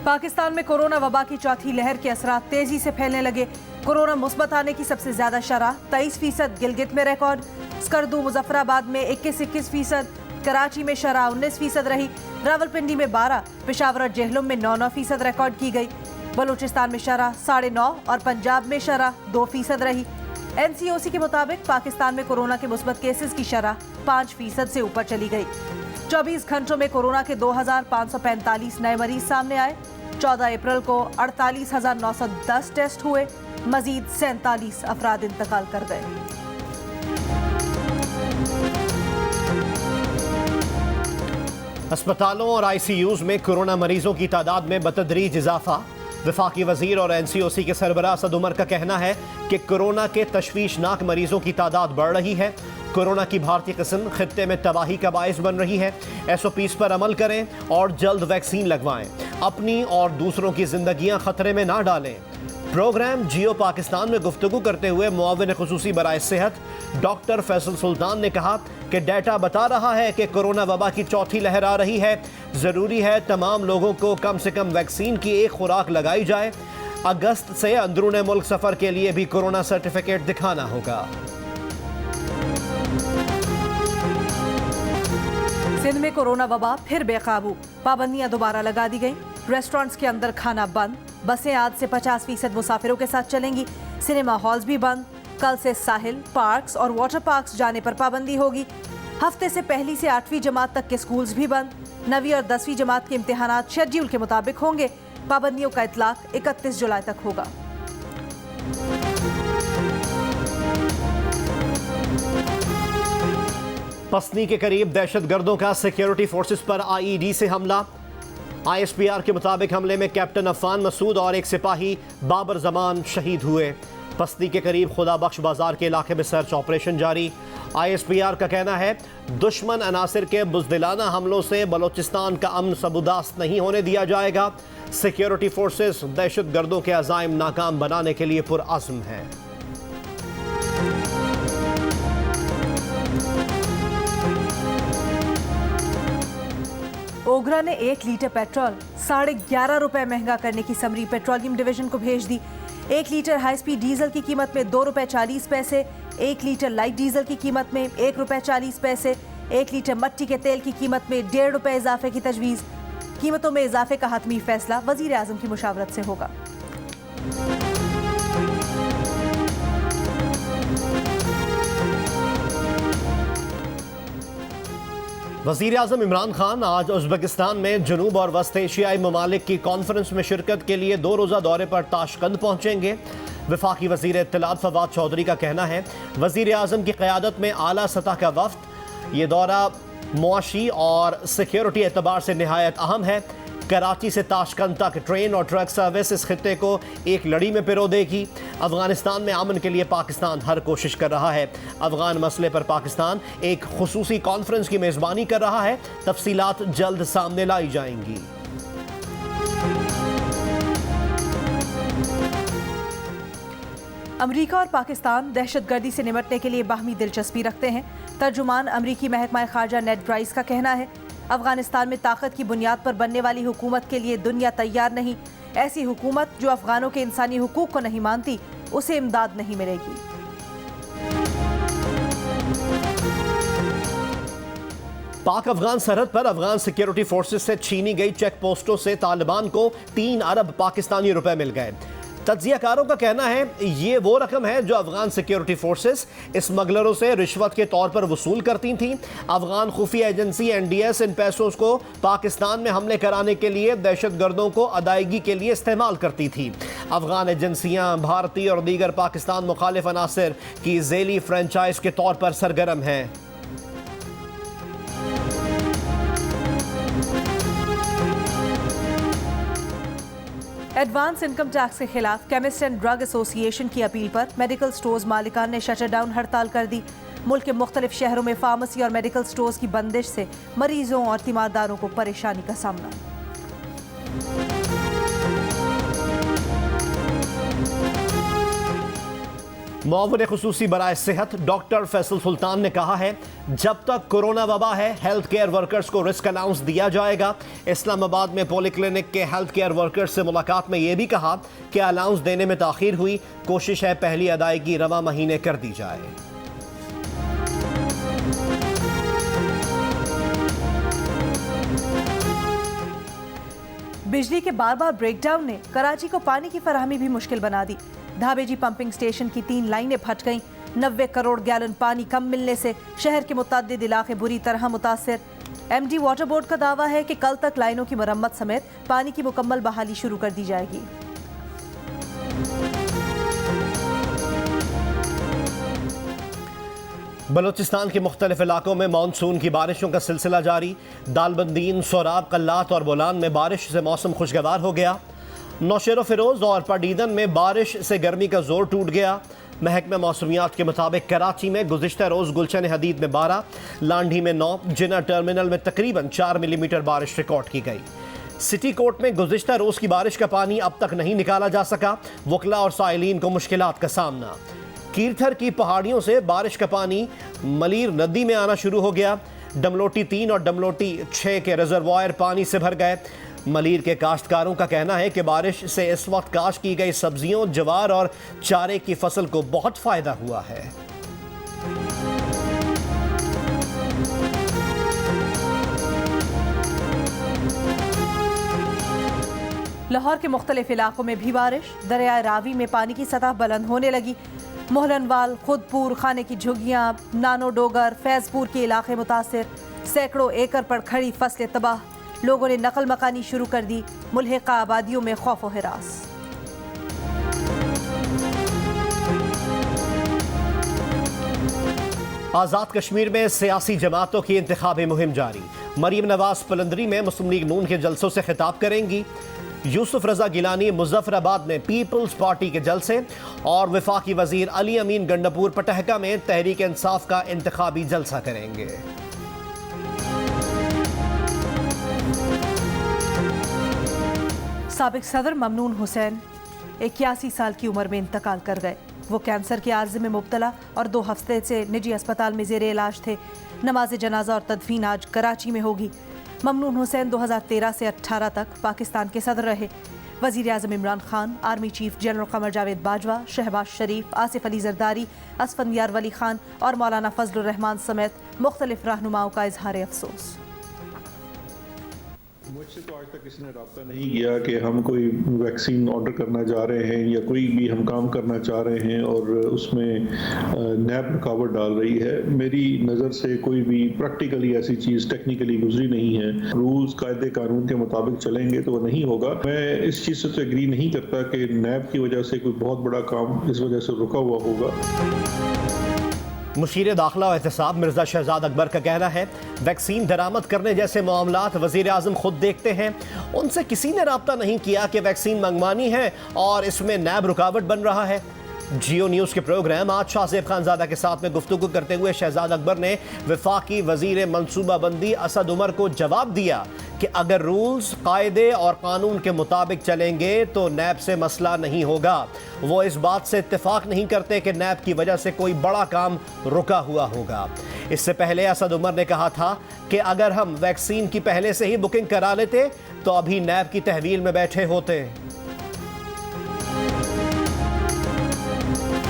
पाकिस्तान में कोरोना वबा की चौथी लहर के असरात तेजी से फैलने लगे। कोरोना मुस्बत आने की सबसे ज्यादा शरह 23% गिलगित में रिकॉर्ड। स्कर्दू मुजफ्फराबाद में 21%, कराची में शरह 19% रही। रावलपिंडी में 12, पेशावर और जेहलम में 9% रिकॉर्ड की गई। बलूचिस्तान में शरह 9.5 और पंजाब में शरह 2% रही। NCOC के मुताबिक पाकिस्तान में कोरोना के मुस्बत केसेस की शरह 5% से ऊपर चली गई। 24 घंटों में कोरोना के 2545 नए मरीज सामने आए। 14 अप्रैल को 48,910 टेस्ट हुए। मजीद 47 अफराद इंतकाल कर गए। अस्पतालों और ICUs में कोरोना मरीजों की तादाद में बतदरीज इजाफा। वफाकी वजीर और NCOC के सरबराह सद उमर का कहना है कि कोरोना के तशवीशनाक मरीजों की तादाद बढ़ रही है। कोरोना की भारतीय किस्म खित्ते में तबाही का बायस बन रही है। SOPs पर अमल करें और जल्द वैक्सीन लगवाएं। अपनी और दूसरों की जिंदगियां खतरे में ना डालें। प्रोग्राम जियो पाकिस्तान में गुफ्तगू करते हुए मुआविन खुसूसी बराए सेहत डॉक्टर फैसल सुल्तान ने कहा कि डेटा बता रहा है कि कोरोना वबा की चौथी लहर आ रही है। ज़रूरी है तमाम लोगों को कम से कम वैक्सीन की एक खुराक लगाई जाए। अगस्त से अंदरूनी मुल्क सफ़र के लिए भी कोरोना सर्टिफिकेट दिखाना होगा। सिंध में कोरोना वबा फिर बेकाबू। पाबंदियां दोबारा लगा दी गई। रेस्टोरेंट्स के अंदर खाना बंद। बसें आज से 50% मुसाफिरों के साथ चलेंगी। सिनेमा हॉल्स भी बंद। कल से साहिल, पार्क्स और वाटर पार्क्स जाने पर पाबंदी होगी। हफ्ते से 1ली से 8वीं जमात तक के स्कूल्स भी बंद। 9वीं और 10वीं जमात के इम्तिहानात शेड्यूल के मुताबिक होंगे। पाबंदियों का इतलाक 31 जुलाई तक होगा। पसनी के करीब दहशतगर्दों का सिक्योरिटी फोर्सेस पर IED से हमला। ISPR के मुताबिक हमले में कैप्टन अफान मसूद और एक सिपाही बाबर जमान शहीद हुए। पसनी के करीब खुदा बख्श बाजार के इलाके में सर्च ऑपरेशन जारी। ISPR का कहना है दुश्मन अनासिर के बुज़दिलाना हमलों से बलोचिस्तान का अमन सबुदास्त नहीं होने दिया जाएगा। सिक्योरिटी फोर्सेस दहशतगर्दों के अज़ाइम नाकाम बनाने के लिए पुरअज़्म हैं। ओगरा ने 1 लीटर पेट्रोल 11.5 रुपए महंगा करने की समरी पेट्रोलियम डिवीजन को भेज दी। 1 लीटर हाई स्पीड डीजल की कीमत में 2 रुपए 40 पैसे, 1 लीटर लाइट डीजल की कीमत में 1 रुपए 40 पैसे, 1 लीटर मट्टी के तेल की कीमत में 1.5 रुपए इजाफे की तजवीज़। कीमतों में इजाफे का हतमी फैसला वजीर आज़म की मुशावरत से होगा। वज़ीर आज़म इमरान खान आज उज़्बेकिस्तान में जनूब और वस्त एशियाई ममालिक की कॉन्फ्रेंस में शिरकत के लिए 2 रोज़ा दौरे पर ताशकंद पहुँचेंगे। वफाकी वज़ीर इत्तलात फवाद चौधरी का कहना है वज़ीर आज़म की क़यादत में आला सतह का वफ़द। ये दौरा मुआशी और सिक्योरिटी एतबार से नहायत अहम है। कराची से ताशकंद तक ट्रेन और ट्रक सर्विस इस खित्ते को एक लड़ी में पिरो देगी। अफगानिस्तान में अमन के लिए पाकिस्तान हर कोशिश कर रहा है। अफगान मसले पर पाकिस्तान एक खुसूसी कॉन्फ्रेंस की मेज़बानी कर रहा है। तफसीलात जल्द सामने लाई जाएंगी। अमरीका और पाकिस्तान दहशतगर्दी से निपटने के लिए बाहमी दिलचस्पी रखते हैं। तर्जुमान अमरीकी महकमा खारजा नेड प्राइस का कहना है अफगानिस्तान में ताकत की बुनियाद पर बनने वाली हुकूमत के लिए दुनिया तैयार नहीं। ऐसी हुकूमत जो अफगानों के इंसानी हुकूक को नहीं मानती उसे इमदाद नहीं मिलेगी। पाक अफगान सरहद पर अफगान सिक्योरिटी फोर्सेस से छीनी गई चेक पोस्टों से तालिबान को 3 अरब पाकिस्तानी रुपए मिल गए। तज्जियाकारों का कहना है ये वो रकम है जो अफगान सिक्योरिटी फोर्सेस स्मगलरों से रिश्वत के तौर पर वसूल करती थीं। अफगान खुफिया एजेंसी NDS इन पैसों को पाकिस्तान में हमले कराने के लिए दहशतगर्दों को अदायगी के लिए इस्तेमाल करती थी। अफगान एजेंसियां भारतीय और दीगर पाकिस्तान मुखालिफ अनासिर की ज़ेली फ्रेंचाइज के तौर पर सरगर्म हैं। एडवांस इनकम टैक्स के खिलाफ केमिस्ट एंड ड्रग एसोसिएशन की अपील पर मेडिकल स्टोर्स मालिकान ने शटर डाउन हड़ताल कर दी। मुल्क के मुख्तलिफ शहरों में फार्मेसी और मेडिकल स्टोर्स की बंदिश से मरीजों और तीमारदारों को परेशानी का सामना। मुआविन खुसूसी बराए सेहत डॉक्टर फैसल सुल्तान ने कहा है, जब तक कोरोना वबा है हेल्थ केयर वर्कर्स को रिस्क अलाउंस दिया जाएगा। इस्लामाबाद में पॉलीक्लिनिक के हेल्थ केयर वर्कर्स से मुलाकात में यह भी कहा कि अलाउंस देने में ताखीर हुई, कोशिश है पहली अदायगी रवा महीने कर दी जाए। बिजली के बार बार ब्रेकडाउन ने कराची को पानी की फराहमी भी मुश्किल बना दी। धाबेजी पंपिंग स्टेशन की 3 लाइनें फट गईं। 90 करोड़ गैलन पानी कम मिलने से शहर के मुतअद्दिद इलाके बुरी तरह मुतासिर। एमडी वाटर बोर्ड का दावा है कि कल तक लाइनों की मरम्मत समेत पानी की मुकम्मल बहाली शुरू कर दी जाएगी। बलूचिस्तान के मुख्तलिफ इलाकों में मानसून की बारिशों का सिलसिला जारी। दालबंदीन, सोराब, कल्लात और बोलान में बारिश से मौसम खुशगवार हो गया। नौशेरो फिरोज और पडीदन में बारिश से गर्मी का जोर टूट गया। महकमा मौसमियात के मुताबिक कराची में गुज़िश्ता रोज़ गुलशन हदीद में 12, लांढी में 9, जिना टर्मिनल में तकरीबन 4 मिलीमीटर बारिश रिकॉर्ड की गई। सिटी कोर्ट में गुज़िश्ता रोज़ की बारिश का पानी अब तक नहीं निकाला जा सका। वकला और साइलिन को मुश्किलात का सामना। कीरथर की पहाड़ियों से बारिश का पानी मलीर नदी में आना शुरू हो गया। डमलोटी 3 और डमलोटी 6 के रिजर्वायर पानी से भर गए। मलीर के काश्तकारों का कहना है कि बारिश से इस वक्त काश्त की गई सब्जियों, जवार और चारे की फसल को बहुत फायदा हुआ है। लाहौर के मुख्तलिफ इलाकों में भी बारिश। दरियाए रावी में पानी की सतह बुलंद होने लगी। मोहलनवाल, खुदपुर, खाने की झुग्गियाँ, नानो डोगर, फैजपुर के इलाके मुतासिर। सैकड़ों एकड़ पर खड़ी फसलें तबाह। लोगों ने नकल मकानी शुरू कर दी। मुल्हिका आबादियों में खौफ व हिरास। आज़ाद कश्मीर में सियासी जमातों की इंतखाबी मुहिम जारी। मरीम नवाज पलंदरी में मुस्लिम लीग नून के जलसों से खिताब करेंगी। यूसुफ रजा गिलानी मुजफ्फराबाद में पीपल्स पार्टी के जलसे और वफाकी वजीर अली अमीन गंडापुर पटहका में तहरीक इंसाफ का इंतखाबी जलसा करेंगे। साबिक सदर ममनून हुसैन 81 साल की उम्र में इंतकाल कर गए। वो कैंसर के आर्जे में मुब्तला और 2 हफ्ते से निजी अस्पताल में जेर इलाज थे। नमाज जनाजा और तदफीन आज कराची में होगी। ममनून हुसैन 2013 से 18 तक पाकिस्तान के सदर रहे। वज़ीर आज़म Imran Khan, army chief general Qamar Javed Bajwa, Shahbaz Sharif, Asif Ali Zardari, Asfandyar Wali Khan और मौलाना फजलुर रहमान समेत मुख्तलिफ रहनुमाओं का इजहार अफसोस। मुझसे तो आज तक किसी ने रब्ता नहीं किया कि हम कोई वैक्सीन ऑर्डर करना चाह रहे हैं या कोई भी हम काम करना चाह रहे हैं और उसमें नैब रुकावट डाल रही है। मेरी नज़र से कोई भी प्रैक्टिकली ऐसी चीज़ टेक्निकली गुजरी नहीं है। रूल्स, कायदे कानून के मुताबिक चलेंगे तो वो नहीं होगा। मैं इस चीज़ से तो एग्री नहीं करता कि नैब की वजह से कोई बहुत बड़ा काम इस वजह से रुका हुआ होगा। मुशीर दाखिला और एहतसाब मिर्जा शहजाद अकबर का कहना है, वैक्सीन दरामद करने जैसे मामलात वज़ीर आज़म खुद देखते हैं। उनसे किसी ने रब्ता नहीं किया कि वैक्सीन मंगवानी है और इसमें नैब रुकावट बन रहा है। जियो न्यूज़ के प्रोग्राम आज शाहज़ेब खानज़ादा के साथ में गुफ्तगू करते हुए शहजाद अकबर ने वफाकी वज़ीर मनसूबाबंदी असद उमर को जवाब दिया कि अगर रूल्स, कायदे और कानून के मुताबिक चलेंगे तो नैब से मसला नहीं होगा। वो इस बात से इत्तेफाक नहीं करते कि नैब की वजह से कोई बड़ा काम रुका हुआ होगा। इससे पहले असद उमर ने कहा था कि अगर हम वैक्सीन की पहले से ही बुकिंग करा लेते तो अभी नैब की तहवील में बैठे होते।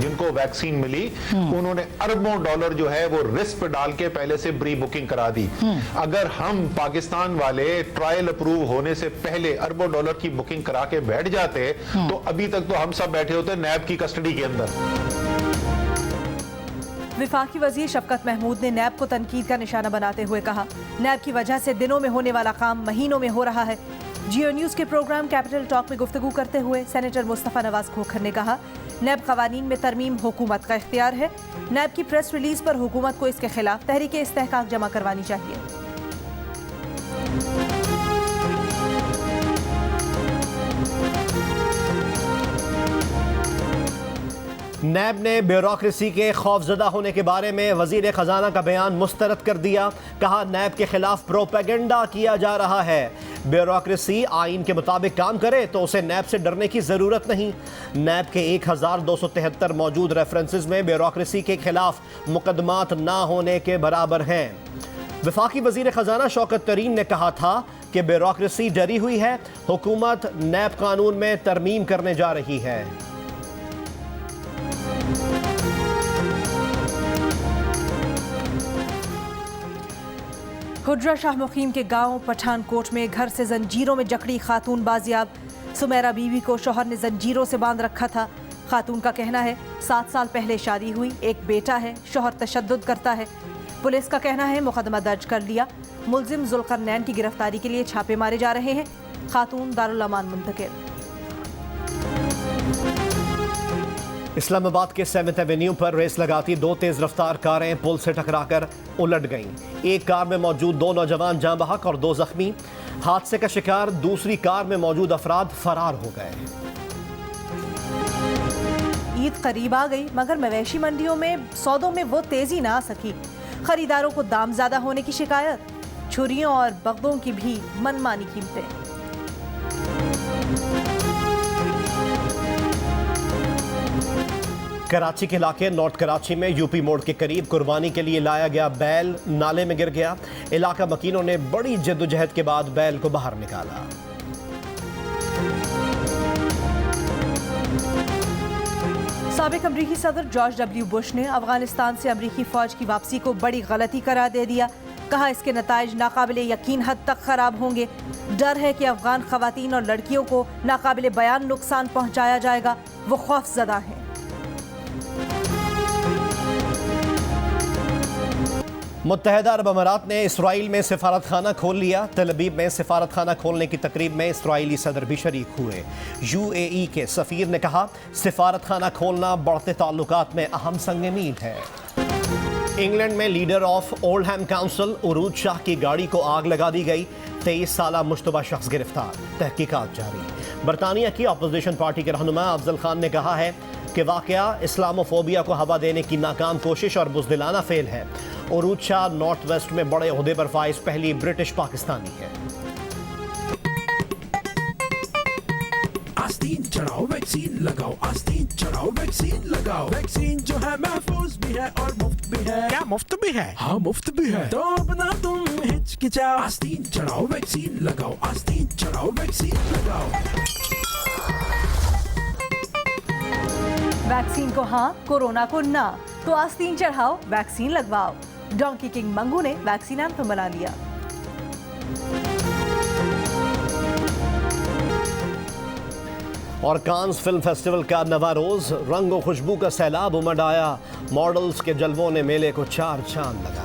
जिनको वैक्सीन मिली उन्होंने अरबों डॉलर जो है वो रिस्क पे डाल के पहले से प्री बुकिंग करा दी। अगर हम पाकिस्तान वाले ट्रायल अप्रूव होने से पहले अरबों डॉलर की बुकिंग करा के बैठ जाते तो अभी तक तो हम सब बैठे होते नैब की कस्टडी के अंदर। वफाकी वजीर शफकत महमूद ने नैब को तनकीद का निशाना बनाते हुए कहा, नैब की वजह से दिनों में होने वाला काम महीनों में हो रहा है। जियो न्यूज़ के प्रोग्राम कैपिटल टॉक में गुफ्तगू करते हुए सेनेटर मुस्तफ़ा नवाज खोखर ने कहा, नैब कवानीन में तरमीम हुकूमत का इख्तियार है। नैब की प्रेस रिलीज पर हुकूमत को इसके खिलाफ तहरीक इस्तेहकाक जमा करवानी चाहिए। नैब ने ब्यूरोक्रेसी के खौफजदा होने के बारे में वजीर खजाना का बयान मुस्तरद कर दिया। कहा नैब के खिलाफ प्रोपेगेंडा किया जा रहा है। ब्यूरोक्रेसी आइन के मुताबिक काम करे तो उसे नैब से डरने की जरूरत नहीं। नैब के 1273 मौजूद रेफरेंसेस में ब्यूरोक्रेसी के खिलाफ मुकदमात ना होने के बराबर हैं। वफाकी वजीर खजाना शौकत तरीन ने कहा था कि ब्यूरोक्रेसी डरी हुई है, हुकूमत नैब कानून में तरमीम करने जा रही है। हुड्रा शाह मुकीम के गांव पठानकोट में घर से जंजीरों में जकड़ी खातून बाजियाब। सुमेरा बीवी को शौहर ने जंजीरों से बांध रखा था। खातून का कहना है 7 साल पहले शादी हुई, एक बेटा है, शौहर तशद्दुद करता है। पुलिस का कहना है मुकदमा दर्ज कर लिया। मुलजिम जुल्करनैन की गिरफ्तारी के लिए छापे मारे जा रहे हैं। खातून दारुल अमान मुंतकिल। इस्लामाबाद के 7th एवेन्यू पर रेस लगाती 2 तेज रफ्तार कारें पुल से टकराकर उलट गईं। एक कार में मौजूद 2 नौजवान जाँ बहक और 2 जख्मी। हादसे का शिकार दूसरी कार में मौजूद अफराद फरार हो गए। ईद करीब आ गई मगर मवेशी मंडियों में सौदों में वो तेजी ना आ सकी। खरीदारों को दाम ज्यादा होने की शिकायत, छुरियों और बगदों की भी मनमानी कीमतें। कराची के इलाके नॉर्थ कराची में यूपी मोड़ के करीब कुर्बानी के लिए लाया गया बैल नाले में गिर गया। इलाका मकीनों ने बड़ी जद्दोजहद के बाद बैल को बाहर निकाला। साबिक अमरीकी सदर जॉर्ज डब्ल्यू बुश ने अफगानिस्तान से अमरीकी फौज की वापसी को बड़ी गलती करार दे दिया। कहा इसके नताइज नाकाबिले यकीन हद तक खराब होंगे। डर है कि अफगान खवातीन और लड़कियों को नाकाबिले बयान नुकसान पहुंचाया जाएगा। वो खौफजदा हैं। मुत्तहदा अरब अमारात ने इसराइल में सिफारत खाना खोल लिया। तल अवीव में सिफारत खाना खोलने की तकरीब में इसराइली सदर भी शरीक हुए। UAE के सफीर ने कहा सिफारत खाना खोलना बढ़ते ताल्लुकात में अहम संग मील है। इंग्लैंड में लीडर ऑफ ओल्डहैम काउंसिल उरूज शाह की गाड़ी को आग लगा दी गई। 23 साला मुश्तबा शख्स गिरफ्तार, तहकीकात जारी। बरतानिया की अपोजिशन पार्टी के रहनुमा अफजल खान ने कहा है कि वाकया इस्लामोफोबिया को हवा देने की नाकाम कोशिश और बुज़दिलाना फेल है। उरूज शाह नॉर्थ वेस्ट में बड़े ओहदे पर फाइज पहली ब्रिटिश पाकिस्तानी है। आस्तीन चढ़ाओ वैक्सीन लगाओ, आस्तीन चढ़ाओ वैक्सीन लगाओ। वैक्सीन जो है महफूज भी है और मुफ्त भी है। क्या मुफ्त भी है? हाँ मुफ्त भी है। तो अपना तुम हिचकिचाओ, आस्तीन चढ़ाओ वैक्सीन लगाओ, आस्तीन चढ़ाओ वैक्सीन लगाओ। वैक्सीन को हाँ, कोरोना को ना, तो आस्तीन चढ़ाओ, वैक्सीन लगवाओ। डोंकी किंग मंगू ने वैक्सीन एंथम बना लिया। और कांस फिल्म फेस्टिवल का नवा रोज, रंग और खुशबू का सैलाब उमड़ आया। मॉडल्स के जलवों ने मेले को 4 चांद लगा।